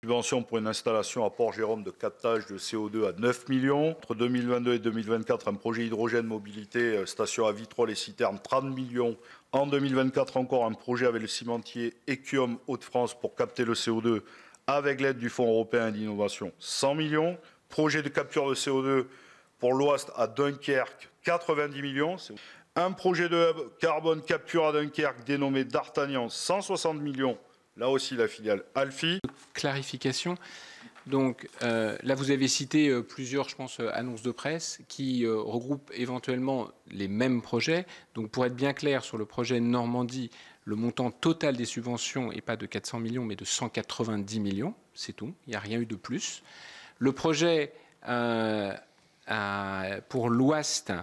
Subvention pour une installation à Port-Jérôme de captage de CO2 à 9 millions. Entre 2022 et 2024, un projet hydrogène mobilité, station à Vitrolles et citerne, 30 millions. En 2024, encore un projet avec le cimentier Equium Hauts-de-France pour capter le CO2 avec l'aide du Fonds européen d'innovation, 100 millions. Projet de capture de CO2 pour l'Ouest à Dunkerque, 90 millions. Un projet de hub carbone capture à Dunkerque dénommé D'Artagnan, 160 millions. Là aussi, la filiale Alfi. Clarification. Donc là, vous avez cité plusieurs, je pense, annonces de presse qui regroupent éventuellement les mêmes projets. Donc pour être bien clair sur le projet Normandie, le montant total des subventions n'est pas de 400 millions, mais de 190 millions. C'est tout. Il n'y a rien eu de plus. Le projet pour l'Ouest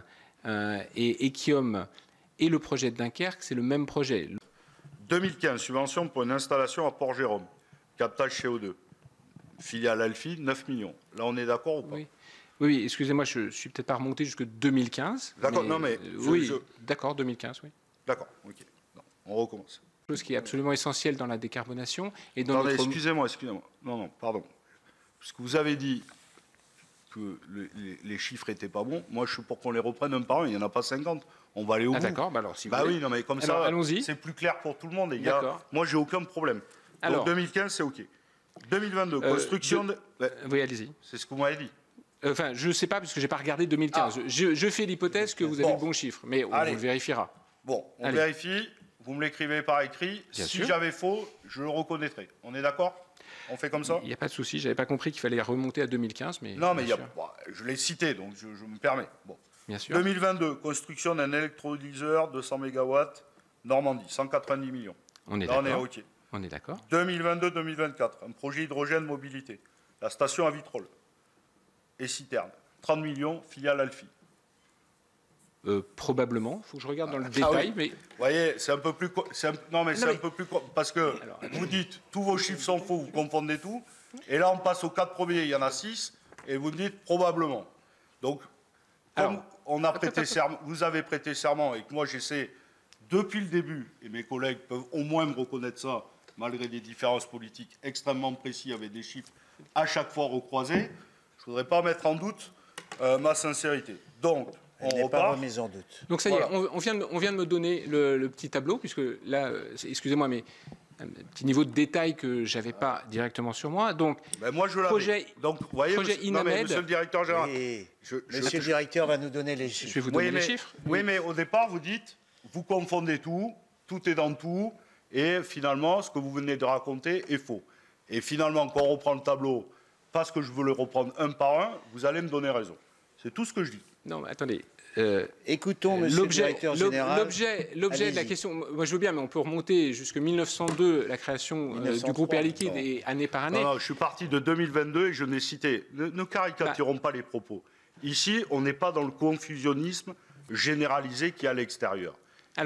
et Equium et le projet de Dunkerque, c'est le même projet. 2015, subvention pour une installation à Port-Jérôme, captage CO2. Filiale Alfi, 9 millions. Là, on est d'accord ou pas? Oui, excusez-moi, je ne suis peut-être pas remonté jusque 2015. D'accord, non mais... oui, d'accord, 2015, oui. D'accord, ok. Non, on recommence. Chose qui est absolument essentielle dans la décarbonation. Et dans Attendez, excusez-moi. Non, pardon. Parce que vous avez dit que les chiffres n'étaient pas bons. Moi, je suis pour qu'on les reprenne un par un. Il n'y en a pas 50. On va aller au bout. D'accord, bah alors si vous voulez. oui, non, mais comme ça, c'est plus clair pour tout le monde. Moi, j'ai aucun problème. Alors, donc 2015, c'est OK. 2022, construction de... Oui, allez-y. C'est ce que vous m'avez dit. Enfin, je ne sais pas, parce que je n'ai pas regardé 2015. Je fais l'hypothèse que vous avez le bon chiffre, mais on le vérifiera. Bon, on vérifie. Vous me l'écrivez par écrit. Si j'avais faux, je le reconnaîtrai. On est d'accord? On fait comme ça? Il n'y a pas de souci. Je n'avais pas compris qu'il fallait remonter à 2015. Mais non, mais je l'ai cité, donc je me permets. Bon. Bien sûr. 2022, construction d'un électrolyseur 200 MW, Normandie, 190 millions. On est d'accord. Là, on est OK. On est d'accord. 2022-2024, un projet hydrogène mobilité. La station à Vitrolles et citerne, 30 millions, filiale Alfi. Probablement. Il faut que je regarde dans le détail. Oui. Mais... Vous voyez, c'est un peu plus... Non, mais c'est un peu plus... Parce que vous dites, tous vos chiffres sont faux, vous confondez tout. Et là, on passe aux 4 premiers, il y en a 6. Et vous dites probablement. Donc, comme on a prêté serment, vous avez prêté serment et que moi, j'essaie, depuis le début, et mes collègues peuvent au moins me reconnaître ça, malgré des différences politiques extrêmement précises avec des chiffres à chaque fois recroisés, je ne voudrais pas mettre en doute ma sincérité. Donc, on repart. Pas remise en doute. Donc ça y est, on vient de me donner le petit tableau, puisque là, excusez-moi, mais un petit niveau de détail que je n'avais pas directement sur moi. Donc, moi, je projet, donc, vous voyez, projet Inamed. Monsieur le directeur général. Oui. Monsieur le directeur va nous donner les chiffres. Je vais vous donner les chiffres. Oui, mais au départ, vous dites, vous confondez tout est dans tout, et finalement, ce que vous venez de raconter est faux. Et finalement, quand on reprend le tableau, parce que je veux le reprendre un par un, vous allez me donner raison. C'est tout ce que je dis. Non, mais attendez. Écoutons, monsieur le directeur général. L'objet de la question, moi je veux bien, mais on peut remonter jusqu'en 1902, la création du groupe Air Liquide, et année par année. Non, je suis parti de 2022 et je n'ai cité. Ne caricaturons pas les propos. Ici, on n'est pas dans le confusionnisme généralisé qui est à l'extérieur.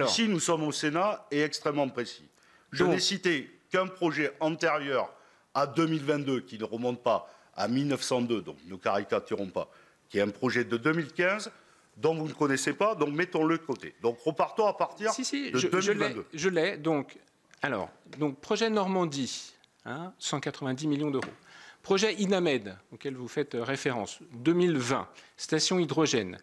Ici, nous sommes au Sénat et extrêmement précis. Je n'ai cité qu'un projet antérieur à 2022, qui ne remonte pas à 1902, donc ne caricaturons pas, qui est un projet de 2015, dont vous ne connaissez pas, donc mettons-le de côté. Donc repartons à partir de 2022. Je l'ai. Donc, projet Normandie, 190 millions d'euros. Projet Inamed, auquel vous faites référence, 2020, station hydrogène.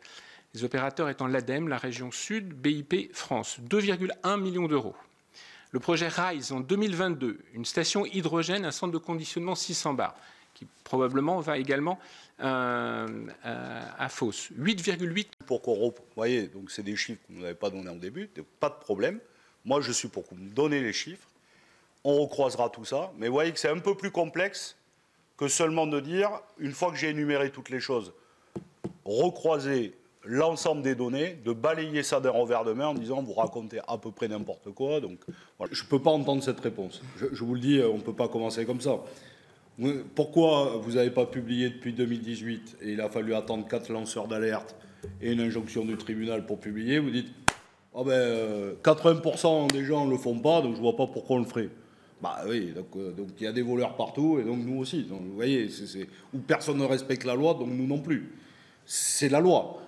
Les opérateurs étant l'ADEME, la région Sud, BIP France, 2,1 millions d'euros. Le projet RISE en 2022, une station hydrogène, un centre de conditionnement 600 bars, qui probablement va également à Fos, 8,8. Pour qu'on vous voyez, donc c'est des chiffres que vous n'avez pas donnés en début, pas de problème. Moi, je suis pour que vous me donnez les chiffres. On recroisera tout ça. Mais vous voyez que c'est un peu plus complexe que seulement de dire, une fois que j'ai énuméré toutes les choses, recroiser l'ensemble des données, de balayer ça d'un revers de main en disant vous racontez à peu près n'importe quoi. Donc, voilà. Je ne peux pas entendre cette réponse. Je vous le dis, on ne peut pas commencer comme ça. Pourquoi vous n'avez pas publié depuis 2018 et il a fallu attendre 4 lanceurs d'alerte et une injonction du tribunal pour publier? Vous dites 80% des gens ne le font pas, donc je ne vois pas pourquoi on le ferait. Bah oui, donc il y a des voleurs partout et donc nous aussi. Donc, vous voyez, où personne ne respecte la loi, donc nous non plus. C'est la loi.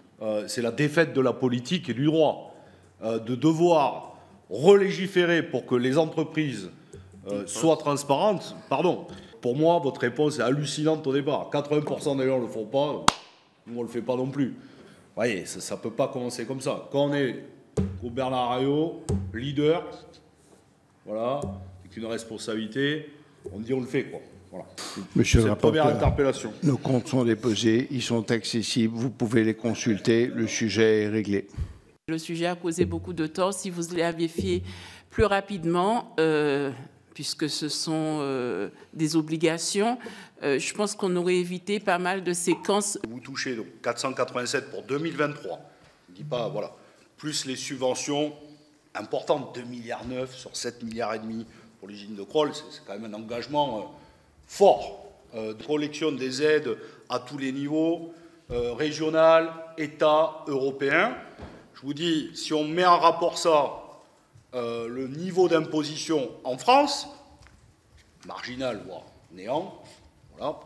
C'est la défaite de la politique et du droit. De devoir relégiférer pour que les entreprises soient transparentes. Pardon. pour moi, votre réponse est hallucinante au départ. 80% des gens ne le font pas, nous on ne le fait pas non plus. Vous voyez, ça ne peut pas commencer comme ça. Quand on est au Bernard Arnault, leader, voilà, avec une responsabilité, on dit on le fait, quoi. Voilà. Monsieur le rapporteur, première interpellation. Nos comptes sont déposés, ils sont accessibles, vous pouvez les consulter, le sujet est réglé. Le sujet a causé beaucoup de tort. Si vous l'aviez fait plus rapidement, puisque ce sont des obligations, je pense qu'on aurait évité pas mal de séquences. Vous touchez donc 487 pour 2023. Je ne dis pas, voilà. Plus les subventions importantes, 2,9 milliards sur 7,5 milliards pour l'usine de Crolles, c'est quand même un engagement fort. De collection des aides à tous les niveaux, régional, État, européen. Je vous dis, si on met en rapport ça, le niveau d'imposition en France, marginal, voire néant, voilà,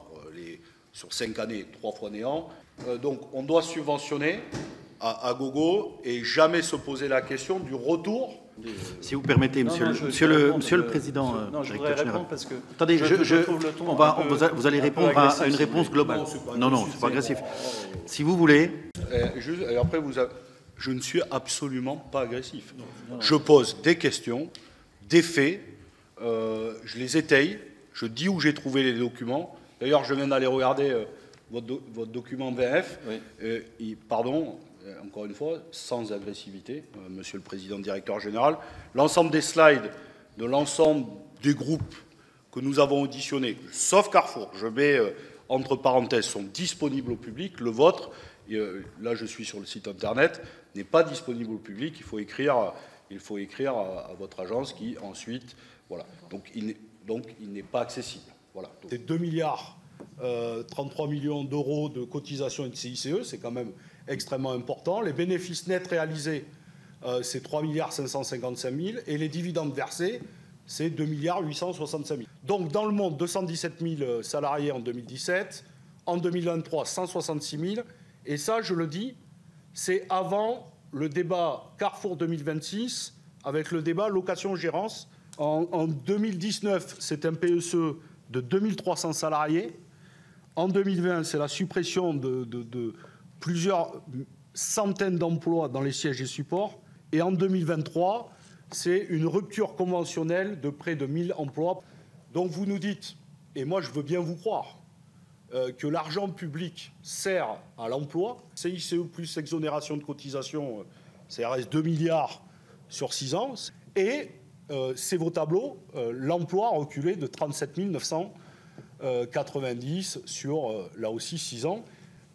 sur 5 années, 3 fois néant. Donc on doit subventionner à gogo et jamais se poser la question du retour. Si vous permettez, monsieur le Président. Non, je voudrais répondre parce que... Attendez, vous allez répondre à une réponse globale. Non, c'est pas agressif. Si vous voulez... Et après, je ne suis absolument pas agressif. Je pose des questions, des faits, je les étaye, je dis où j'ai trouvé les documents. D'ailleurs, je viens d'aller regarder votre document VF. Oui. Pardon, encore une fois, sans agressivité, Monsieur le Président Directeur Général. L'ensemble des slides de l'ensemble des groupes que nous avons auditionnés, sauf Carrefour, je mets entre parenthèses, sont disponibles au public. Le vôtre, là je suis sur le site internet, n'est pas disponible au public. Il faut écrire à votre agence qui ensuite, voilà. Donc il n'est pas accessible. Voilà. C'est 2 milliards 33 millions d'euros de cotisation et de CICE, c'est quand même extrêmement important. Les bénéfices nets réalisés, c'est 3 milliards 555 000 et les dividendes versés, c'est 2 milliards 865 000. Donc dans le monde, 217 000 salariés en 2017, en 2023, 166 000. Et ça, je le dis, c'est avant le débat Carrefour 2026 avec le débat location-gérance. En 2019, c'est un PSE de 2300 salariés. En 2020, c'est la suppression de plusieurs centaines d'emplois dans les sièges et supports. Et en 2023, c'est une rupture conventionnelle de près de 1000 emplois. Donc vous nous dites, et moi je veux bien vous croire, que l'argent public sert à l'emploi. CICE plus exonération de cotisation, ça reste 2 milliards sur 6 ans. Et c'est vos tableaux, l'emploi a reculé de 37 990 sur, là aussi, 6 ans.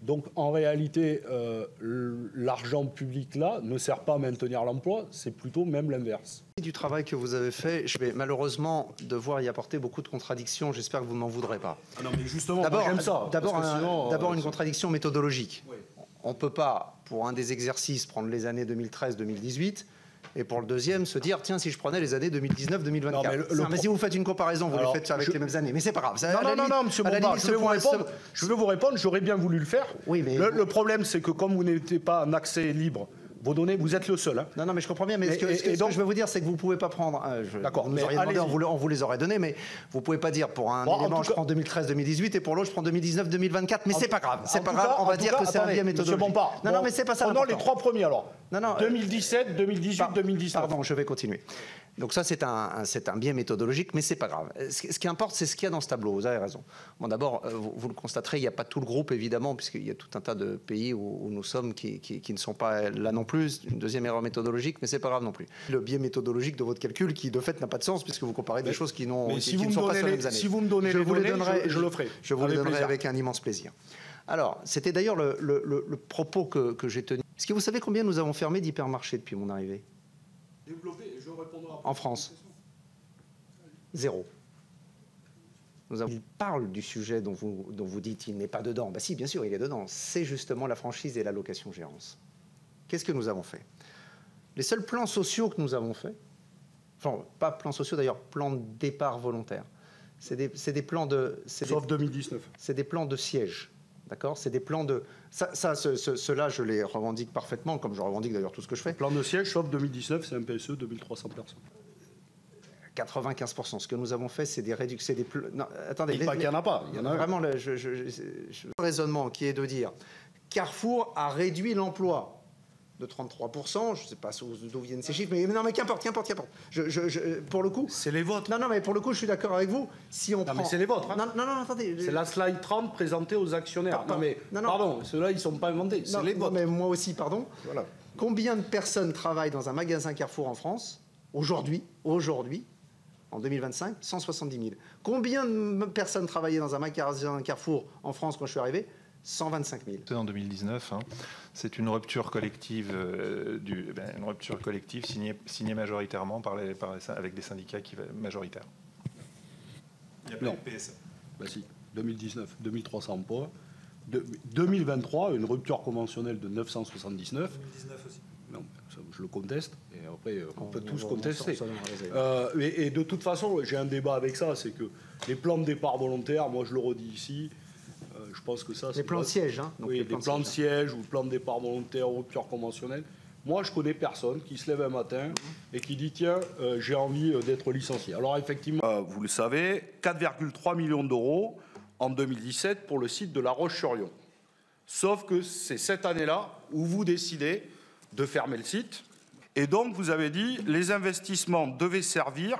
Donc, en réalité, l'argent public, là, ne sert pas à maintenir l'emploi, c'est plutôt même l'inverse. Du travail que vous avez fait, je vais malheureusement devoir y apporter beaucoup de contradictions. J'espère que vous ne m'en voudrez pas. Ah non, mais justement, j'aime ça. D'abord une contradiction méthodologique. Oui. On ne peut pas, pour un des exercices, prendre les années 2013-2018 et pour le deuxième, se dire, tiens, si je prenais les années 2019-2024. Mais si vous faites une comparaison, vous le faites avec les mêmes années. Mais c'est pas grave. Non, monsieur Bompard, je vais vous répondre, j'aurais bien voulu le faire. Oui, mais le problème, c'est que comme vous n'étiez pas en accès libre, vos données, vous êtes le seul. Hein. Non, mais je comprends bien. Mais ce que je veux vous dire, c'est que vous ne pouvez pas prendre... D'accord. Vous nous auriez demandé, on vous les aurait donnés, mais vous ne pouvez pas dire pour un élément, je prends 2013-2018 et pour l'autre, je prends 2019-2024. Mais c'est pas grave. C'est pas grave. On va dire que c'est un biais méthodologique. Non, mais c'est pas ça. Non, les trois premiers alors. Non. 2017, 2018, 2019. Pardon, je vais continuer. Donc ça, c'est un biais méthodologique, mais c'est pas grave. Ce qui importe, c'est ce qu'il y a dans ce tableau. Vous avez raison. Bon, d'abord, vous le constaterez, il n'y a pas tout le groupe, évidemment, puisqu'il y a tout un tas de pays où nous sommes qui ne sont pas là non plus. Une deuxième erreur méthodologique, mais c'est pas grave non plus. Le biais méthodologique de votre calcul, qui de fait n'a pas de sens, puisque vous comparez des choses qui ne sont pas sur les mêmes années. Si vous me donnez les données, je le ferai. Je vous les donnerai avec un immense plaisir. Alors, c'était d'ailleurs le propos que j'ai tenu. Est-ce que vous savez combien nous avons fermé d'hypermarchés depuis mon arrivée ? En France. 0. Il parle du sujet dont vous dites il n'est pas dedans. Ben si, bien sûr, il est dedans. C'est justement la franchise et la location-gérance. Qu'est-ce que nous avons fait? Les seuls plans sociaux que nous avons faits, enfin, pas plans sociaux d'ailleurs, plans de départ volontaire, c'est des plans de... Sauf 2019. C'est des plans de siège. D'accord, c'est des plans de... Ceux-là, je les revendique parfaitement, comme je revendique d'ailleurs tout ce que je fais. Plan de siège, sauf 2019, c'est un PSE, 2300 personnes. 95%. Ce que nous avons fait, c'est des réductions. Non, attendez. Il n'y en a pas. Il y en a vraiment, le raisonnement qui est de dire Carrefour a réduit l'emploi de 33%. Je ne sais pas d'où viennent ces chiffres, mais non, mais qu'importe. Pour le coup. C'est les vôtres. Non, mais pour le coup, je suis d'accord avec vous. Si on prend... mais c'est les vôtres. Non, attendez. C'est la slide 30 présentée aux actionnaires. Pardon, ceux-là, ils ne sont pas inventés. C'est les vôtres. Non, mais moi aussi, pardon. Voilà. Combien de personnes travaillent dans un magasin Carrefour en France aujourd'hui, en 2025, 170 000. Combien de personnes travaillaient dans un magasin Carrefour en France quand je suis arrivé? 125 000. C'est en 2019. Hein. C'est une rupture collective, signée majoritairement avec des syndicats majoritaires. Il n'y a pas de PSA. Bah si, 2019, 2300 emplois. 2023, une rupture conventionnelle de 979. 2019 aussi. Non, ça, je le conteste. Et après, on peut tous contester. Et de toute façon, j'ai un débat avec ça, c'est que les plans de départ volontaires, moi je le redis ici, je pense que ça... Les plans de siège, hein. Oui, les plans de siège ou plans de départ volontaire, rupture conventionnelle. Moi, je connais personne qui se lève un matin et qui dit « Tiens, j'ai envie d'être licencié ». Alors effectivement, vous le savez, 4,3 millions d'euros en 2017 pour le site de La Roche-sur-Yon. Sauf que c'est cette année-là où vous décidez de fermer le site. Et donc, vous avez dit, les investissements devaient servir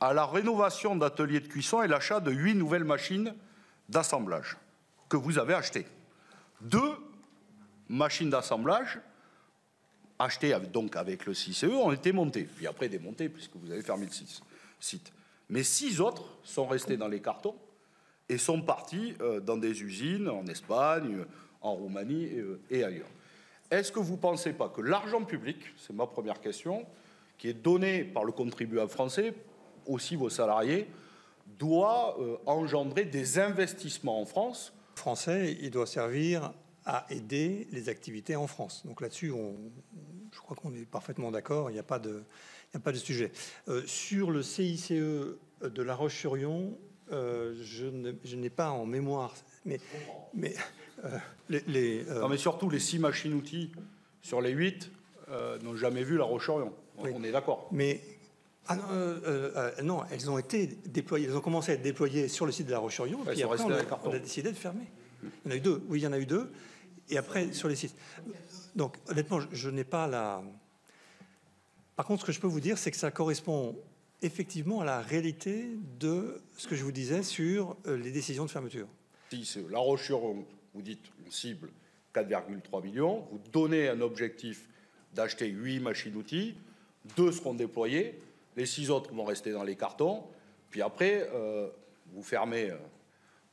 à la rénovation d'ateliers de cuisson et l'achat de 8 nouvelles machines d'assemblage que vous avez achetées. 2 machines d'assemblage achetées donc avec le CICE ont été montées, puis après démontées puisque vous avez fermé le site. Mais 6 autres sont restés dans les cartons et sont partis dans des usines en Espagne, en Roumanie et ailleurs. Est-ce que vous ne pensez pas que l'argent public, c'est ma première question, qui est donné par le contribuable français, aussi vos salariés, doit engendrer des investissements en France? Français, il doit servir à aider les activités en France. Donc là-dessus, je crois qu'on est parfaitement d'accord, il n'y a pas de sujet. Sur le CICE de La Roche-sur-Yon, je n'ai pas en mémoire, mais Non, mais surtout les 6 machines-outils sur les 8 n'ont jamais vu La Roche-sur-Yon. Oui. On est d'accord. Mais non, elles ont été déployées. Elles ont commencé à être déployées sur le site de La Roche-sur-Yon. Puis après, on a décidé de fermer. Il y en a eu 2. Oui, il y en a eu 2. Et après, sur les sites. Donc, honnêtement, je n'ai pas la... Par contre, ce que je peux vous dire, c'est que ça correspond effectivement à la réalité de ce que je vous disais sur les décisions de fermeture. Si c'est La Roche-sur-Yon, vous dites on cible 4,3 millions, vous donnez un objectif d'acheter 8 machines-outils, 2 seront déployés, les 6 autres vont rester dans les cartons, puis après, vous fermez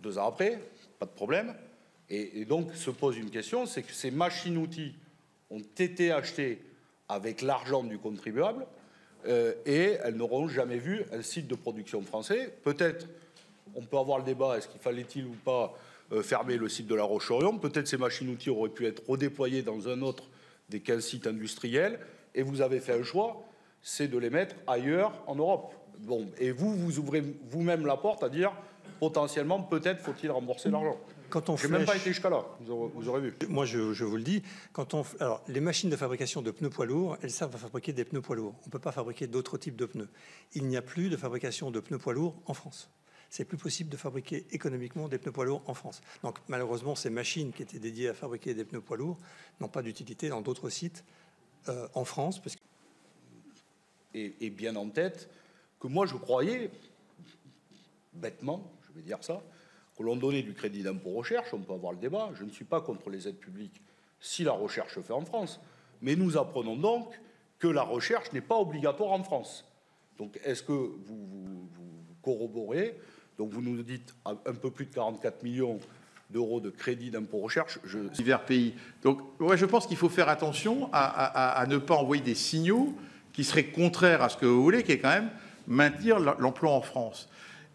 2 ans après, pas de problème. Et donc se pose une question, c'est que ces machines-outils ont été achetées avec l'argent du contribuable et elles n'auront jamais vu un site de production français. Peut-être, on peut avoir le débat, est-ce qu'il fallait-il ou pas fermer le site de La Roche-sur-Yon? Peut-être ces machines-outils auraient pu être redéployés dans un autre des 15 sites industriels, et vous avez fait un choix, c'est de les mettre ailleurs en Europe. Bon, et vous ouvrez vous-même la porte à dire, potentiellement, peut-être faut-il rembourser l'argent. Je n'ai même pas été jusqu'à là, vous aurez vu. Moi, je vous le dis, alors, les machines de fabrication de pneus poids lourds, elles servent à fabriquer des pneus poids lourds. On ne peut pas fabriquer d'autres types de pneus. Il n'y a plus de fabrication de pneus poids lourds en France. C'est plus possible de fabriquer économiquement des pneus poids lourds en France. Donc, malheureusement, ces machines qui étaient dédiées à fabriquer des pneus poids lourds n'ont pas d'utilité dans d'autres sites en France. Parce que... et bien en tête que moi, je croyais, bêtement, je vais dire ça, que l'on donnait du crédit d'impôt recherche, on peut avoir le débat, je ne suis pas contre les aides publiques si la recherche se fait en France, mais nous apprenons donc que la recherche n'est pas obligatoire en France. Donc est-ce que vous corroborez? Donc vous nous dites un peu plus de 44 millions d'euros de crédit d'impôt recherche. Divers pays. Donc ouais, je pense qu'il faut faire attention à ne pas envoyer des signaux qui seraient contraires à ce que vous voulez, qui est quand même maintenir l'emploi en France.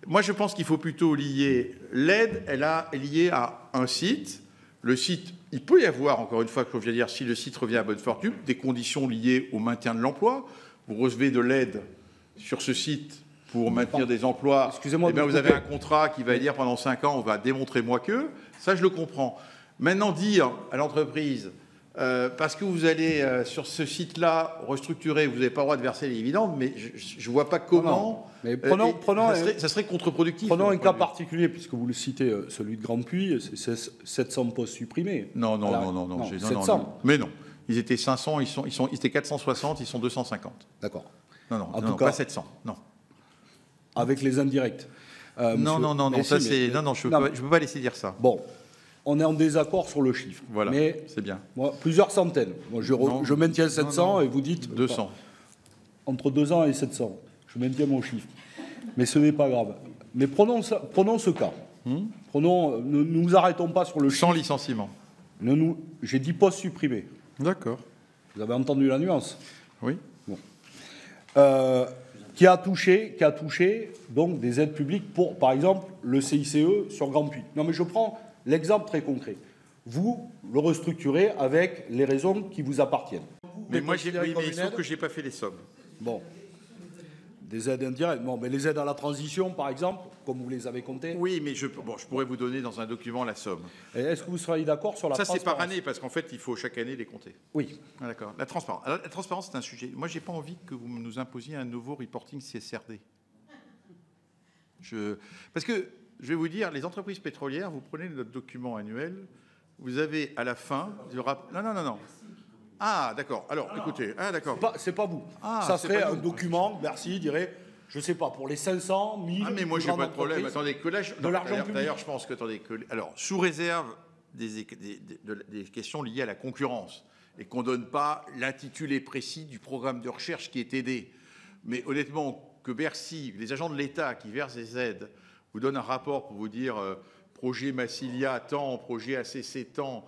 Moi, je pense qu'il faut plutôt lier l'aide, elle est liée à un site. Le site, il peut y avoir, encore une fois, comme je viens de dire, si le site revient à bonne fortune, des conditions liées au maintien de l'emploi. Vous recevez de l'aide sur ce site pour maintenir des emplois. Excusez-moi, vous avez un contrat qui va dire pendant 5 ans, on va démontrer moi que. Ça, je le comprends. Maintenant, dire à l'entreprise, parce que vous allez sur ce site-là restructurer, vous n'avez pas le droit de verser les dividendes, mais je ne vois pas comment. Mais ça serait contre-productif. Prenons un cas particulier, puisque vous le citez, celui de Grand Puy, c'est 700 postes supprimés. Non, 700. Mais non. Ils étaient 500, ils étaient 460, ils sont 250. D'accord. Non, pas 700. Non. Avec les indirects. Non, ça c'est. Non, je ne peux pas laisser dire ça. Bon. On est en désaccord sur le chiffre. Voilà, mais c'est bien. Moi, plusieurs centaines. Moi, je maintiens 700 et vous dites... 200. Entre 200 et 700. Je maintiens mon chiffre. Mais ce n'est pas grave. Mais prenons ce cas. Ne nous arrêtons pas sur le chiffre. Sans licenciement. J'ai 10 postes supprimés. D'accord. Vous avez entendu la nuance? Oui. Bon. Qui a touché donc des aides publiques pour, par exemple, le CICE sur Grand Puy. Non, mais je prends l'exemple très concret. Vous le restructurez avec les raisons qui vous appartiennent. Mais moi, sauf que je n'ai pas fait les sommes. Bon. Des aides indirectes. Bon, mais les aides à la transition, par exemple, comme vous les avez comptées. Oui, mais je pourrais vous donner dans un document la somme. Est-ce que vous seriez d'accord sur la transparence? Ça, c'est par année, parce qu'en fait, il faut chaque année les compter. Oui. Ah, d'accord. La transparence. Alors, la transparence, c'est un sujet. Moi, je n'ai pas envie que vous nous imposiez un nouveau reporting CSRD. Parce que, je vais vous dire, les entreprises pétrolières, vous prenez notre document annuel, vous avez à la fin du rapport... Non. Ah, d'accord. Alors, écoutez. Ah, d'accord. C'est pas vous. Ça serait un document, Bercy dirait, je sais pas, pour les 500, 1000... Ah, mais moi, j'ai pas de problème. Attendez, que là... De l'argent public. D'ailleurs, je pense que... Attendez, alors, sous réserve des questions liées à la concurrence, et qu'on ne donne pas l'intitulé précis du programme de recherche qui est aidé. Mais honnêtement, que Bercy, les agents de l'État qui versent des aides, vous donnent un rapport pour vous dire projet Massilia tant, projet ACC tant,